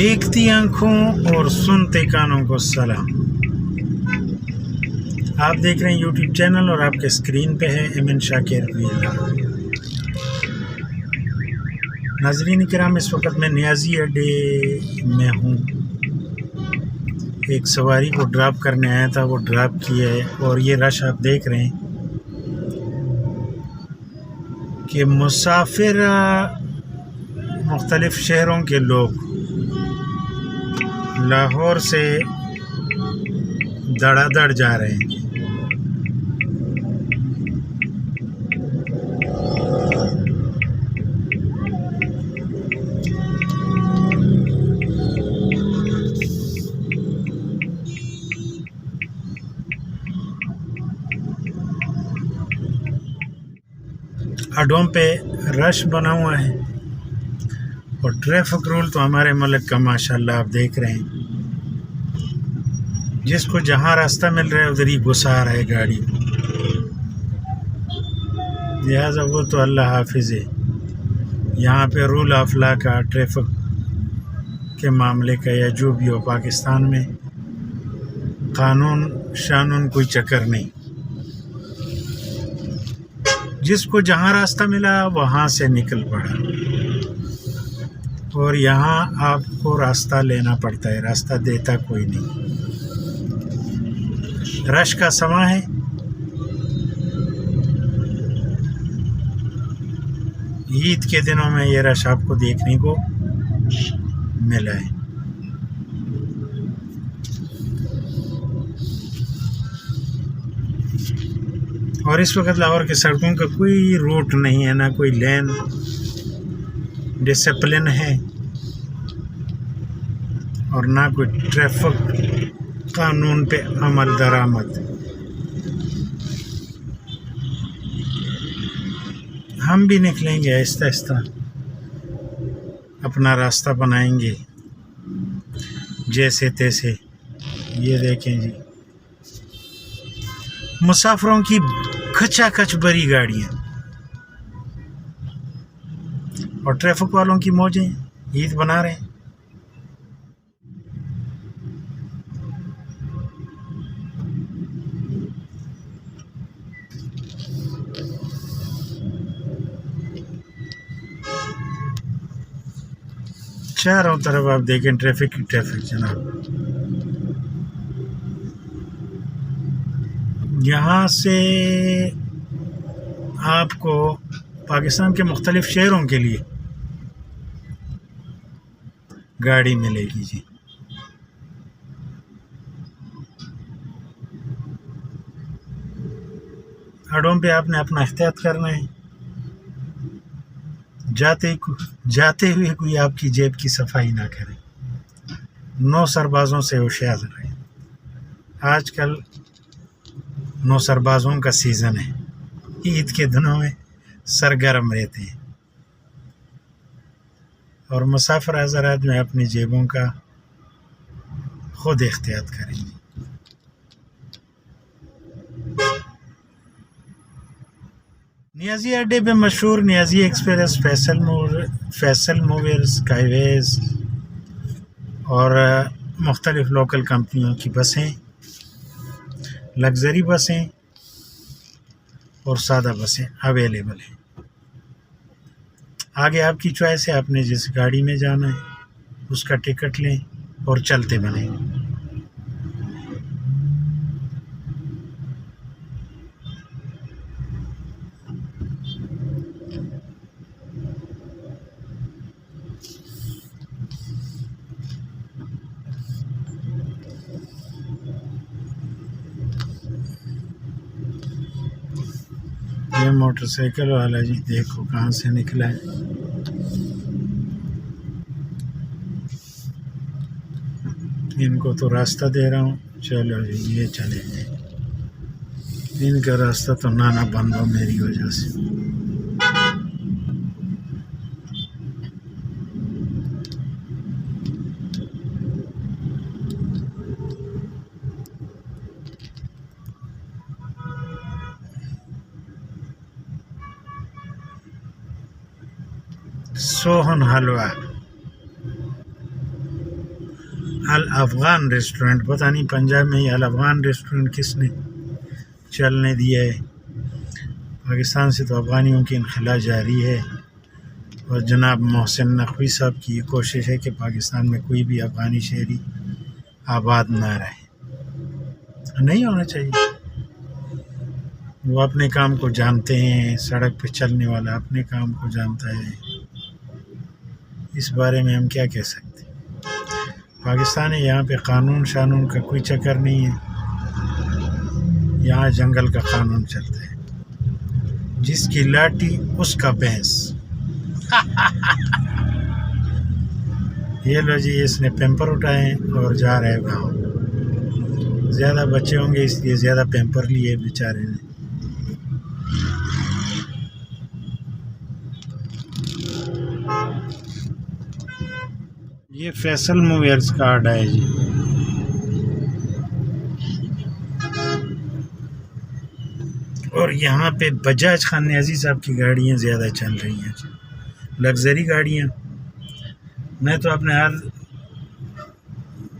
دیکھتی آنکھوں اور سنتے کانوں کو سلام. آپ دیکھ رہے ہیں یوٹیوب چینل اور آپ کے اسکرین پہ ہے ایمن شاکر ویلا. ناظرین کرام، اس وقت میں نیازی اڈے میں ہوں. ایک سواری کو ڈراپ کرنے آیا تھا، وہ ڈراپ کیا ہے، اور یہ رش آپ دیکھ رہے ہیں کہ مسافر مختلف شہروں کے لوگ لاہور سے دڑا دڑ جا رہے ہیں. اڈوں پہ رش بنا ہوا ہے اور ٹریفک رول تو ہمارے ملک کا ماشاءاللہ آپ دیکھ رہے ہیں. جس کو جہاں راستہ مل رہا ہے ادھر ہی گھسا رہا ہے گاڑی. لہٰذا وہ تو اللہ حافظ ہے. یہاں پہ رول آف لا کا، ٹریفک کے معاملے کا یا جو بھی ہو، پاکستان میں قانون شانون کوئی چکر نہیں. جس کو جہاں راستہ ملا وہاں سے نکل پڑا، اور یہاں آپ کو راستہ لینا پڑتا ہے، راستہ دیتا کوئی نہیں. رش کا سماں ہے. عید کے دنوں میں یہ رش آپ کو دیکھنے کو ملا ہے. اور اس وقت لاہور کے سڑکوں کا کوئی روٹ نہیں ہے، نہ کوئی لین ڈسپلن ہے اور نہ کوئی ٹریفک قانون پہ عمل درآمد. ہم بھی نکلیں گے آہستہ آہستہ، اپنا راستہ بنائیں گے جیسے تیسے. یہ دیکھیں جی، مسافروں کی کھچا کھچ بری گاڑیاں اور ٹریفک والوں کی موجیں عید بنا رہے ہیں. چاروں طرف آپ دیکھیں ٹریفک ہی ٹریفک جناب. یہاں سے آپ کو پاکستان کے مختلف شہروں کے لیے گاڑی ملے گی جی. اڈوں پہ آپ نے اپنا احتیاط کرنا ہے. جاتے ہوئے کوئی آپ کی جیب کی صفائی نہ کرے. 9 سربازوں سے ہوشیار رہیں. آج کل 9 سربازوں کا سیزن ہے. عید کے دنوں میں سرگرم رہتے ہیں، اور مسافر حضرات میں اپنی جیبوں کا خود احتیاط کریں گے. نیازی اڈے پہ مشہور نیازی ایکسپریس، فیصل موورز، اسکائی ویز اور مختلف لوکل کمپنیوں کی بسیں، لگژری بسیں اور سادہ بسیں اویلیبل ہیں. آگے آپ کی چوائس ہے، آپ نے جس گاڑی میں جانا ہے اس کا ٹکٹ لیں اور چلتے بنیں. یہ موٹر سائیکل والا جی دیکھو کہاں سے نکلا ہے. ان کو تو راستہ دے رہا ہوں، چلو جی یہ چلے جائیں. ان کا راستہ تو نانا بند ہو میری وجہ سے. سوہن حلوہ الافغان ریسٹورنٹ، پتہ نہیں پنجاب میں یہ الافغان ریسٹورنٹ کس نے چلنے دیا ہے۔ پاکستان سے تو افغانیوں کی انخلا جاری ہے، اور جناب محسن نقوی صاحب کی یہ کوشش ہے کہ پاکستان میں کوئی بھی افغانی شہری آباد نہ رہے۔ نہیں ہونا چاہیے، وہ اپنے کام کو جانتے ہیں، سڑک پہ چلنے والا اپنے کام کو جانتا ہے، اس بارے میں ہم کیا کہہ سکتے ہیں۔ پاکستان ہے، یہاں پہ قانون شانون کا کوئی چکر نہیں ہے، یہاں جنگل کا قانون چلتا ہے، جس کی لاٹھی اس کا بھینس۔ یہ لو جی، اس نے پیمپر اٹھائے اور جا رہے گاؤں، زیادہ بچے ہوں گے اس لیے زیادہ پیمپر لیے بیچارے نے۔ یہ فیصل موویرز کا اڈا ہے جی، اور یہاں پہ بجاج خان نیازی صاحب کی گاڑیاں زیادہ چل رہی ہیں جی، لگژری گاڑیاں۔ میں تو اپنے ہر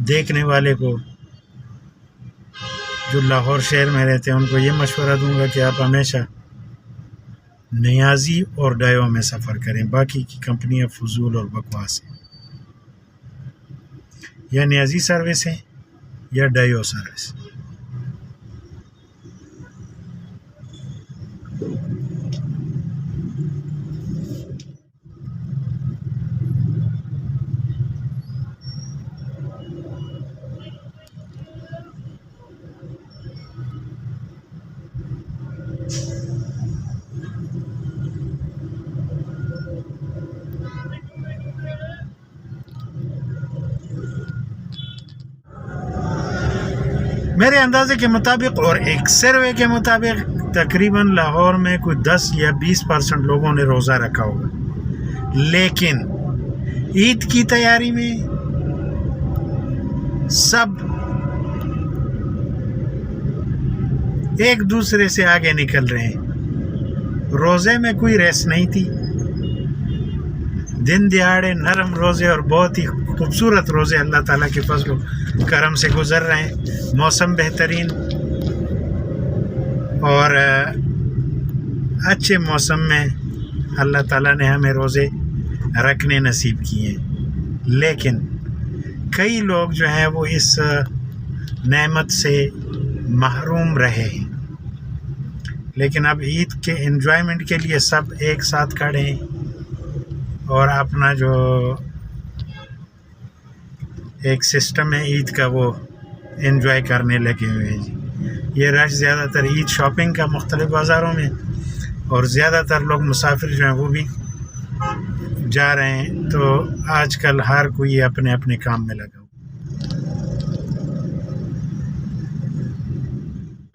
دیکھنے والے کو جو لاہور شہر میں رہتے ہیں ان کو یہ مشورہ دوں گا کہ آپ ہمیشہ نیازی اور ڈائیو میں سفر کریں، باقی کی کمپنیاں فضول اور بکواس ہیں۔ یا نیازی سروس ہے یا ڈائیو سروس۔ میرے اندازے کے مطابق اور ایک سروے کے مطابق تقریباً لاہور میں کوئی 10 یا 20% لوگوں نے روزہ رکھا ہوگا، لیکن عید کی تیاری میں سب ایک دوسرے سے آگے نکل رہے ہیں۔ روزے میں کوئی ریس نہیں تھی، دن دہاڑے نرم روزے اور بہت ہی خوبصورت روزے اللہ تعالیٰ کے فضل و کرم سے گزر رہے ہیں۔ موسم بہترین، اور اچھے موسم میں اللہ تعالیٰ نے ہمیں روزے رکھنے نصیب کیے ہیں، لیکن کئی لوگ جو ہیں وہ اس نعمت سے محروم رہے ہیں۔ لیکن اب عید کے انجوائمنٹ کے لیے سب ایک ساتھ کھڑے ہیں اور اپنا جو ایک سسٹم ہے عید کا وہ انجوائے کرنے لگے ہوئے ہیں جی۔ یہ رش زیادہ تر عید شاپنگ کا مختلف بازاروں میں، اور زیادہ تر لوگ مسافر جو ہیں وہ بھی جا رہے ہیں، تو آج کل ہر کوئی اپنے اپنے کام میں لگا ہوا۔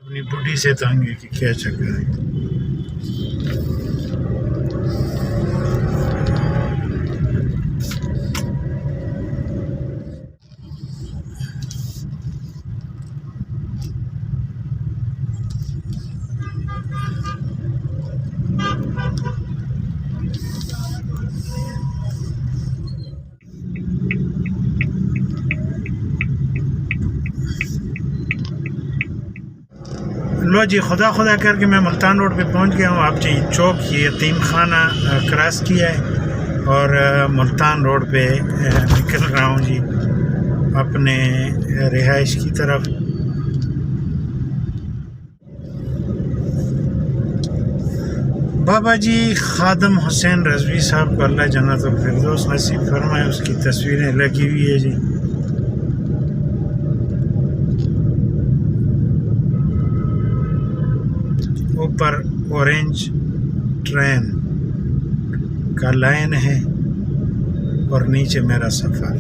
اپنی بڈھی سے تنگ ہے کہ کیا چکر ہے۔ لو جی، خدا خدا کر کے میں ملتان روڈ پہ پہنچ گیا ہوں۔ آپ جی چوک یتیم خانہ کراس کیا ہے اور ملتان روڈ پہ نکل رہا ہوں جی اپنے رہائش کی طرف۔ بابا جی خادم حسین رضوی صاحب کو اللہ جنت الفردوس نصیب فرمائے، اس کی تصویریں لگی ہوئی ہے جی۔ اوپر اورنج ٹرین کا لائن ہے اور نیچے میرا سفر۔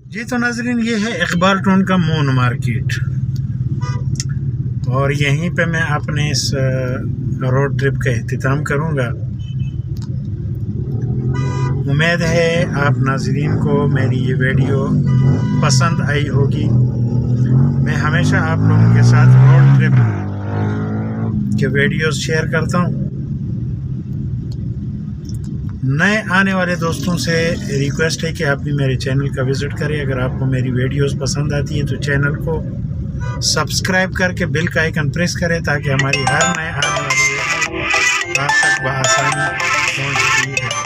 جی تو ناظرین، یہ ہے اقبال ٹون کا مون مارکیٹ، اور یہیں پہ میں اپنے اس روڈ ٹرپ کا اختتام کروں گا۔ امید ہے آپ ناظرین کو میری یہ ویڈیو پسند آئی ہوگی۔ میں ہمیشہ آپ لوگوں کے ساتھ روڈ ٹرپ کے ویڈیوز شیئر کرتا ہوں، نئے آنے والے دوستوں سے ریکویسٹ ہے کہ آپ بھی میرے چینل کا وزٹ کریں. اگر آپ کو میری ویڈیوز پسند آتی ہیں تو چینل کو سبسکرائب کر کے بیل کا آئیکن پریس کریں تاکہ ہماری ہر نئے آنے والی ویڈیو آپ تک بآسانی پہنچتی رہے.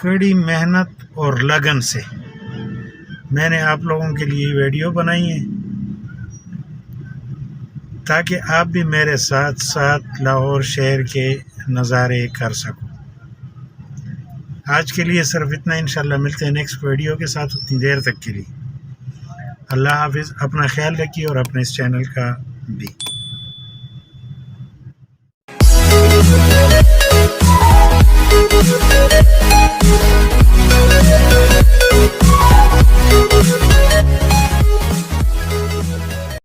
کڑی محنت اور لگن سے میں نے آپ لوگوں کے لیے ویڈیو بنائی ہے تاکہ آپ بھی میرے ساتھ ساتھ لاہور شہر کے نظارے کر سکو. آج کے لیے صرف اتنا. انشاءاللہ ملتے ہیں نیکسٹ ویڈیو کے ساتھ. اتنی دیر تک کے لیے اللہ حافظ. اپنا خیال رکھیے اور اپنے اس چینل کا بھی.